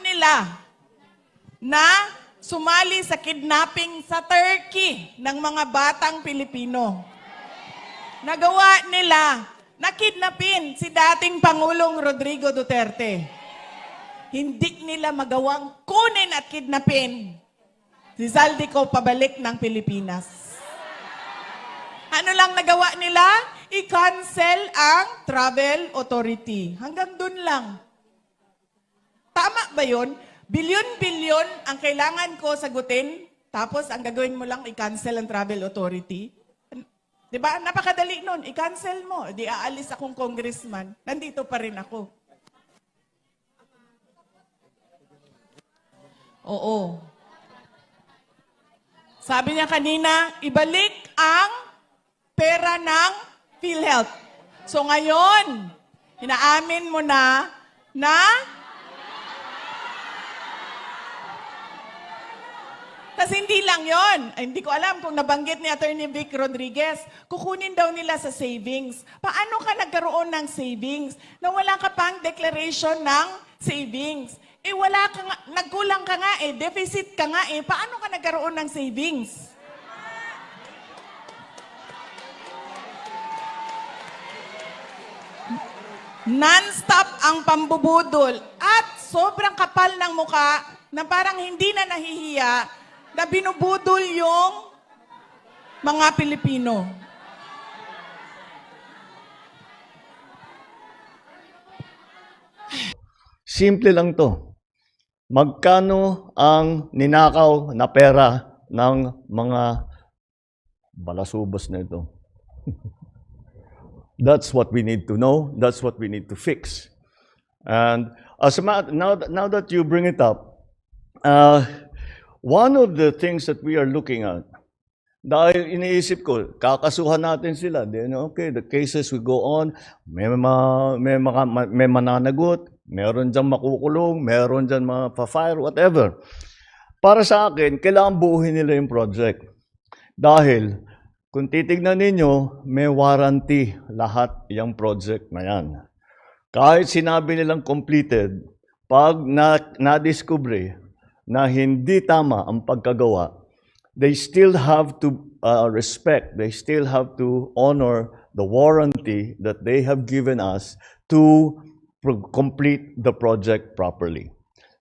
nila na sumali sa kidnapping sa Turkey ng mga batang Pilipino. Nagawa nila na kidnapin si dating Pangulong Rodrigo Duterte. Hindi nila magawang kunin at kidnapin si Zaldico pabalik ng Pilipinas. Ano lang nagawa nila? I-cancel ang travel authority. Hanggang dun lang. Tama ba yun? Bilyon-bilyon ang kailangan ko sagutin, tapos ang gagawin mo lang, i-cancel ang travel authority. Diba? Napakadali nun. I-cancel mo. Di aalis akong congressman. Nandito pa rin ako. Oo. Sabi niya kanina, ibalik ang pera ng PhilHealth. So ngayon, inaamin mo na kasi hindi lang yon. Hindi ko alam kung nabanggit ni Attorney Vic Rodriguez, kukunin daw nila sa savings. Paano ka nagkaroon ng savings na wala ka pang declaration ng savings? Wala ka nga, nagkulang ka nga deficit ka nga paano ka nagkaroon ng savings? Non-stop ang pambubudol at sobrang kapal ng muka na parang hindi na nahihiya na binubudol yung mga Pilipino. Simple lang to. Magkano ang ninakaw na pera ng mga balasubas na ito? That's what we need to know. That's what we need to fix. And as a matter, now that you bring it up, one of the things that we are looking at, dahil iniisip ko, kakasuhan natin sila. Then, okay, the cases will go on. May mananagot, meron dyan makukulong, meron dyan mapa-fire, whatever. Para sa akin, kailangan buuhin nila yung project. Dahil, kung titignan ninyo, may warranty lahat yung project na yan. Kahit sinabi nilang completed, pag na-discover na hindi tama ang pagkagawa, they still have to respect, they still have to honor the warranty that they have given us to complete the project properly.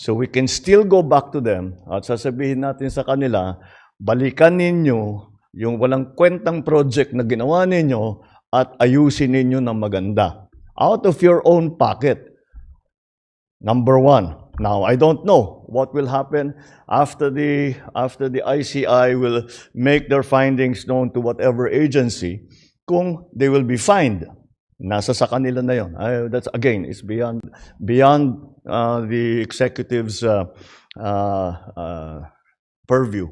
So we can still go back to them at sasabihin natin sa kanila, balikan ninyo yung walang kwentang project na ginawa ninyo at ayusin ninyo ng maganda. Out of your own pocket. Number one. Now, I don't know what will happen after the ICI will make their findings known to whatever agency, kung they will be fined. Nasa sa kanila na yun. That's, again, it's beyond the executive's purview.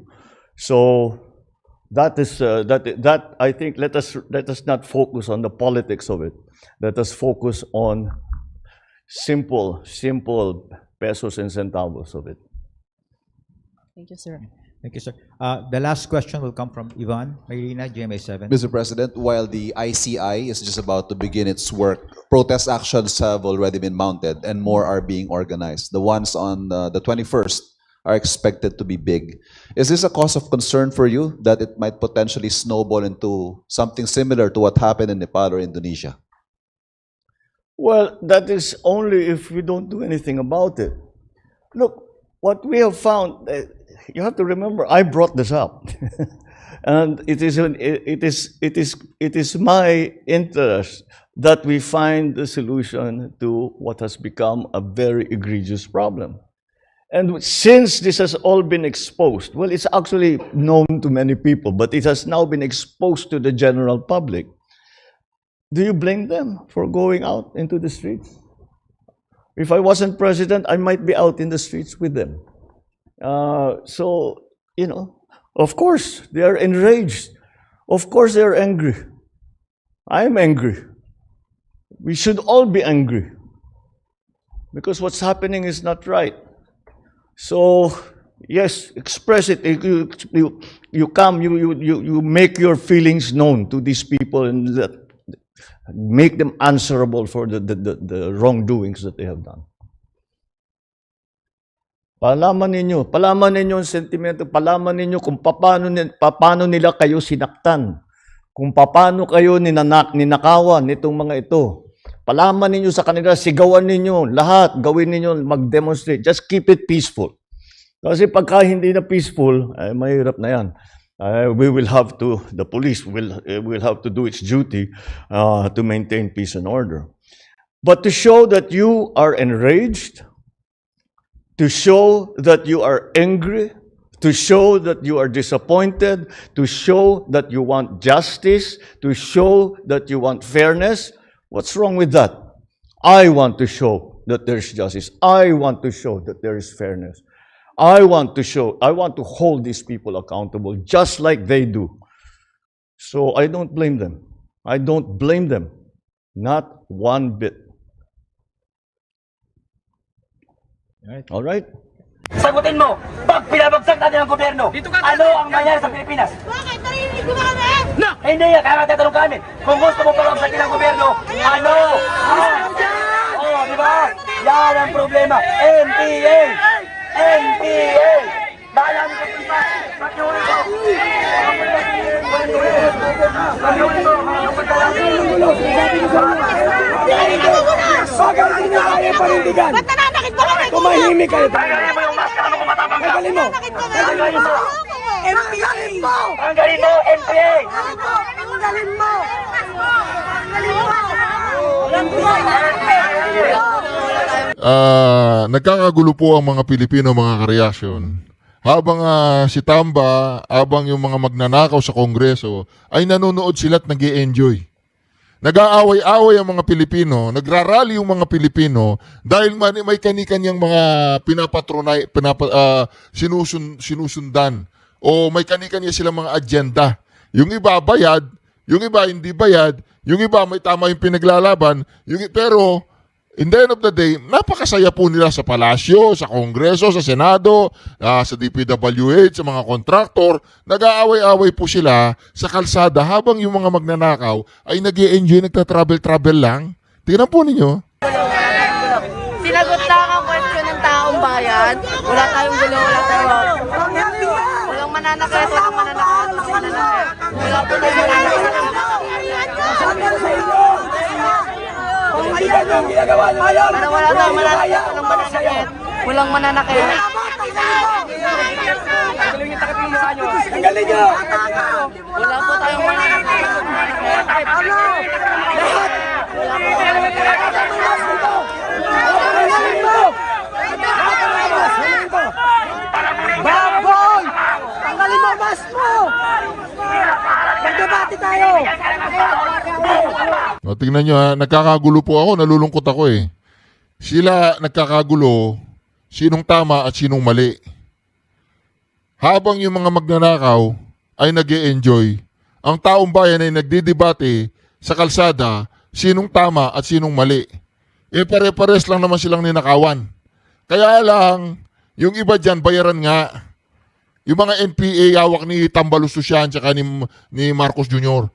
So, that I think, let us not focus on the politics of it. Let us focus on simple pesos and centavos of it. Thank you, sir. Thank you, sir. The last question will come from Ivan Mayrina, GMA7. Mr. President, while the ICI is just about to begin its work, protest actions have already been mounted and more are being organized. The ones on the 21st are expected to be big. Is this a cause of concern for you that it might potentially snowball into something similar to what happened in Nepal or Indonesia? Well, that is only if we don't do anything about it. Look, what we have found, you have to remember, I brought this up. And it is my interest that we find the solution to what has become a very egregious problem. And since this has all been exposed, well, it's actually known to many people, but it has now been exposed to the general public. Do you blame them for going out into the streets? If I wasn't president, I might be out in the streets with them. So, you know, of course, they are enraged. Of course, they are angry. I'm angry. We should all be angry because what's happening is not right. So, yes, express it. You come, you make your feelings known to these people and make them answerable for the wrongdoings that they have done. Palaman ninyo ang sentimento, palaman ninyo kung paano nila kayo sinaktan, kung paano kayo ninakawan nitong mga ito. Palaman ninyo sa kanila, sigawan ninyo, lahat, gawin ninyo, mag-demonstrate. Just keep it peaceful. Kasi pagka hindi na peaceful, mahirap na yan. The police will have to do its duty to maintain peace and order. But to show that you are enraged, to show that you are angry, to show that you are disappointed, to show that you want justice, to show that you want fairness, what's wrong with that? I want to show that there's justice. I want to show that there is fairness. I want to hold these people accountable just like they do. So I don't blame them. I don't blame them. Not one bit. All right? Sagutin mo, pag pinabagsak natin ang gobyerno, ano ang nangyari sa Pilipinas? Bakit? Narinig mo ba kami? Hindi yan, kaya natatanong kami. Kung gusto mo pabagsakin ang gobyerno, ano? Oh, di ba? Yan ang problema. NPA! NPA! Bahala mo sa pipa! Pag-iulit mo! Pag-iulit mo! Pagaling na kayo panindigan! Ba't nananakit mo kami? Tumahimik kayo! Tanggalin mo yung maskara mo kung matapang ka! Tanggalin mo! Tanggalin mo! NPA! Tanggalin mo! NPA! Tanggalin mo! Nagkakagulo po ang mga Pilipino, mga kareaksyon. Habang si Tamba, habang yung mga magnanakaw sa Kongreso, ay nanonood sila at nag-i-enjoy. Nag-aaway-away ang mga Pilipino, nagrarally yung mga Pilipino dahil may kani-kanyang mga sinusundan o may kani-kanya silang mga agenda. Yung iba bayad, yung iba hindi bayad, yung iba may tama yung pinaglalaban, pero in the end of the day, napakasaya po nila sa palasyo, sa Kongreso, sa Senado, sa DPWH, sa mga kontraktor. Nag-aaway-away po sila sa kalsada habang yung mga magnanakaw ay nag-i-enjoy, nagta-travel-travel lang. Tingnan po ninyo. Sinagot lang ang question ng taong bayan. Wala tayong gulo, wala tayong... Walang mananakit, walang mananakit, walang mananakit. Wala po tayong mananakit. Pero wala tayong mananakit, walang mananakit. Walang mananakit. Wala po tayong mananakit. Baboy! Tanggalin mo ang mask mo! Magdebate tayo! O, tingnan nyo ha, nagkakagulo po ako, nalulungkot ako eh. Sila nagkakagulo, sinong tama at sinong mali. Habang yung mga magnanakaw ay nag-e-enjoy, ang taong bayan ay nagdidebate sa kalsada, sinong tama at sinong mali. Eh pare-pares lang naman silang ninakawan. Kaya lang, yung iba dyan, bayaran nga. Yung mga NPA, hawak ni Tambalus Lucian tsaka ni Marcos Jr.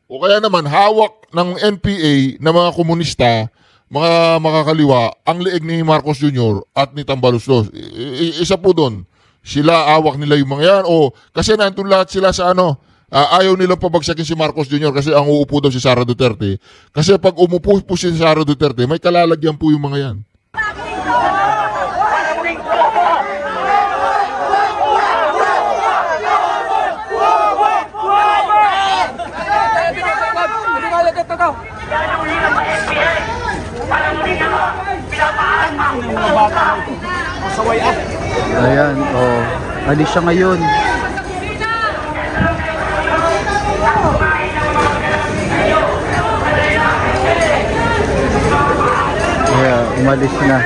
O kaya naman, hawak ng NPA na mga komunista, mga makakaliwa, ang leeg ni Marcos Jr. at ni Tambalus Lucian. Isa po doon, sila hawak nila yung mga yan. O kasi nandun lahat sila sa ayaw nilang pabagsakin si Marcos Jr. kasi ang uupo daw si Sara Duterte. Kasi pag umupo po si Sara Duterte, may kalalagyan po yung mga yan. Ayan, oh. Alis siya ngayon. Yeah, umalis na.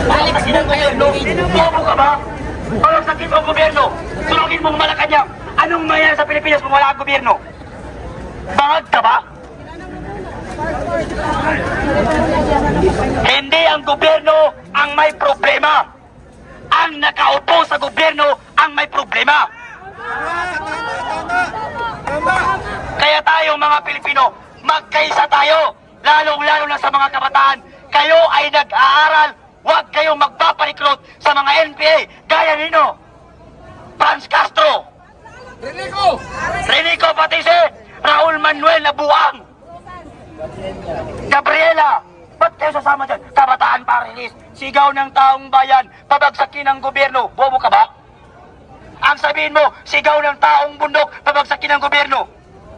Balik sila ngayon, no? Bobo ka ba? Walang sakit ang gobyerno. Sunugin mong Malacanang. Anong mayroon sa Pilipinas kung wala ang gobyerno? Bangag ka ba? Hindi ang gobyerno ang may problema. Ang nakaupo sa gobyerno ang may problema. Kaya tayo mga Pilipino, magkaisa tayo. Lalong-lalo na sa mga kabataan, kayo ay nag-aaral, huwag kayong magpaparecruit sa mga NPA. Gaya nino, Franz Castro, Renico pati si Raul Manuel na buwang, Gabriela. Ba't kayo sasama dyan? Kabataan Parilis, sigaw ng taong bayan, pabagsakin ng gobyerno. Bobo ka ba? Ang sabihin mo, sigaw ng taong bundok, pabagsakin ng gobyerno.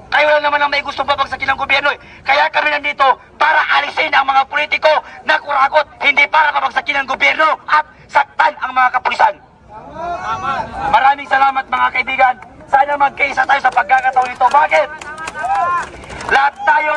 Kayo lang naman ang may gustong pabagsakin ng gobyerno eh. Kaya kami nandito para alisin ang mga politiko na kurakot, hindi para pabagsakin ng gobyerno at saktan ang mga kapulisan. Maraming salamat mga kaibigan. Sana magkaisa tayo sa pagkakataon nito. Bakit? Lahat tayo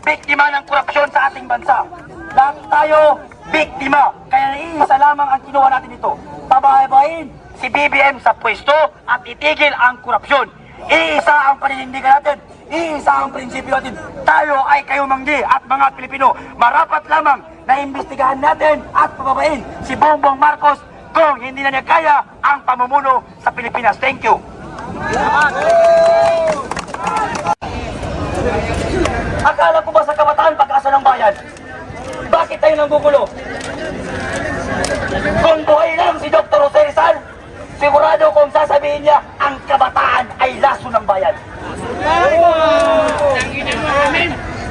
biktima ng korupsyon sa ating bansa. Lahat tayo biktima. Kaya iisa lamang ang kinuha natin ito. Pabahay-bahin si BBM sa pwesto at itigil ang korupsyon. Iisa ang paninindigan natin. Iisa ang prinsipyo natin. Tayo ay kayumanggi at mga Pilipino. Marapat lamang na imbestigahan natin at pababain si Bongbong Marcos kung hindi na niya kaya ang pamumuno sa Pilipinas. Thank you. Akala ko ba sa kabataan pag-asa ng bayan? Bakit tayo nanggugulo? Kung buhay lang si Dr. Jose Rizal, sigurado kung sasabihin niya, ang kabataan ay laso ng bayan.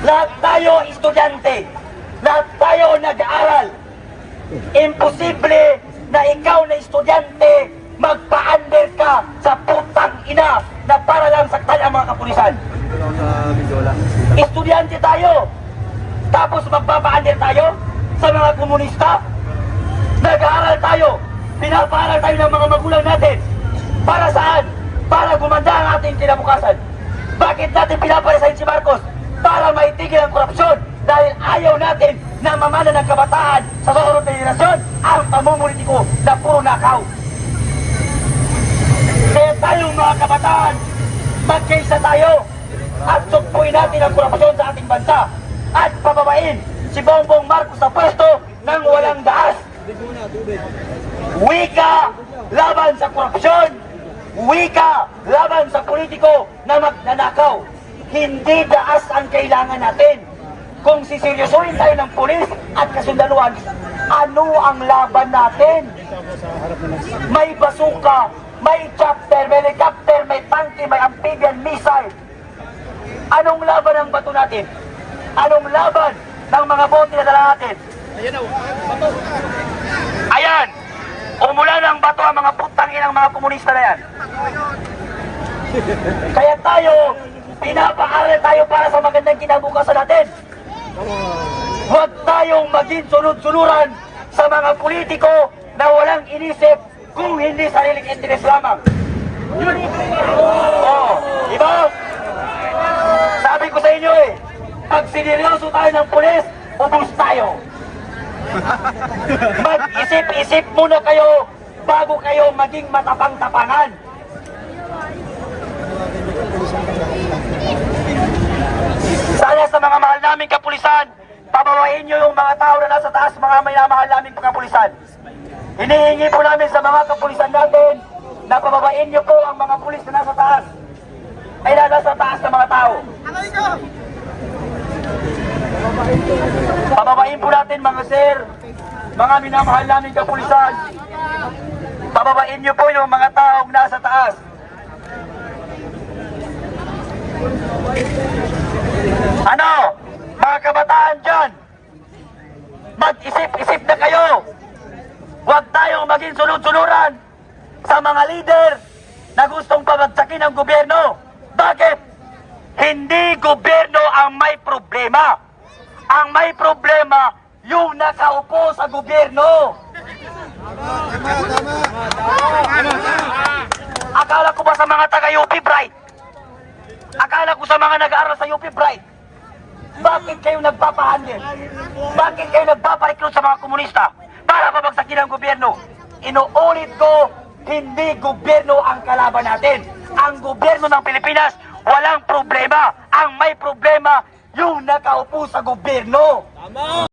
Lahat tayo estudyante, lahat tayo nag-aaral. Imposible na ikaw na estudyante magpa-under ka sa putang ina na para lang saktan ang mga kapulisan. Estudyante tayo, tapos magpapa-under tayo sa mga komunista. Nag-aaral tayo, pinapaaral tayo ng mga magulang natin. Para saan? Para gumanda ang ating kinabukasan. Bakit natin pinaparisahin si Marcos? Para maitigil ang korupsyon. Dahil ayaw natin na mamana ng kabataan sa susunod na henerasyon ang pamumulitiko na puro nakaw. Kaya tayong mga kabataan, magkaisa tayo at sugpuin natin ang korupsyon sa ating bansa at pababain si Bongbong Marcos sa pwesto ng walang daas. Wika laban sa korupsyon, wika laban sa politiko na magnanakaw. Hindi daas ang kailangan natin. Kung siseryosohin tayo ng pulis at kasundaluhan, ano ang laban natin? May basuka, may chopper, may helicopter, may tanke, may amphibian missile. Anong laban ang bato natin? Anong laban ng mga bote na dala natin? Ayan! Umulan ng bato ang mga putangin ng mga komunista na yan. Kaya tayo, pinapaaral tayo para sa magandang kinabukasan natin. Huwag tayong maging sunod-sunuran sa mga politiko na walang inisip kung hindi sariling interes lamang. Diba? Sabi ko sa inyo pag sineryoso tayo ng pulis, ubus tayo. Mag-isip-isip muna kayo bago kayo maging matapang-tapangan. Sana sa mga mahal naming kapulisan, pabawain nyo yung mga tao na nasa taas, mga may namahal naming kapulisan. Hinihingi po namin sa mga kapulisan natin na pababain nyo po ang mga pulis na nasa taas. Ay nasa taas ng mga tao. Pababain po natin mga sir, mga minamahal naming kapulisan. Pababain nyo po yung mga taong nasa taas. Ano? Mga kabataan dyan, mag-isip-isip na kayo. Huwag tayong maging sunod-sunuran sa mga leader na gustong pabagsakin ang gobyerno. Bakit? Hindi gobyerno ang may problema. Ang may problema, yung nakaupo sa gobyerno. Akala ko ba sa mga taga-UP Bright? Akala ko sa mga nag-aaral sa UP Bright? Bakit kayo nagpapahandle? Bakit kayo nagpaparecruit sa mga komunista para pabagsakin ang gobyerno? Inuulit ko, hindi gobyerno ang kalaban natin. Ang gobyerno ng Pilipinas, walang problema. Ang may problema, yung nakaupo sa gobyerno.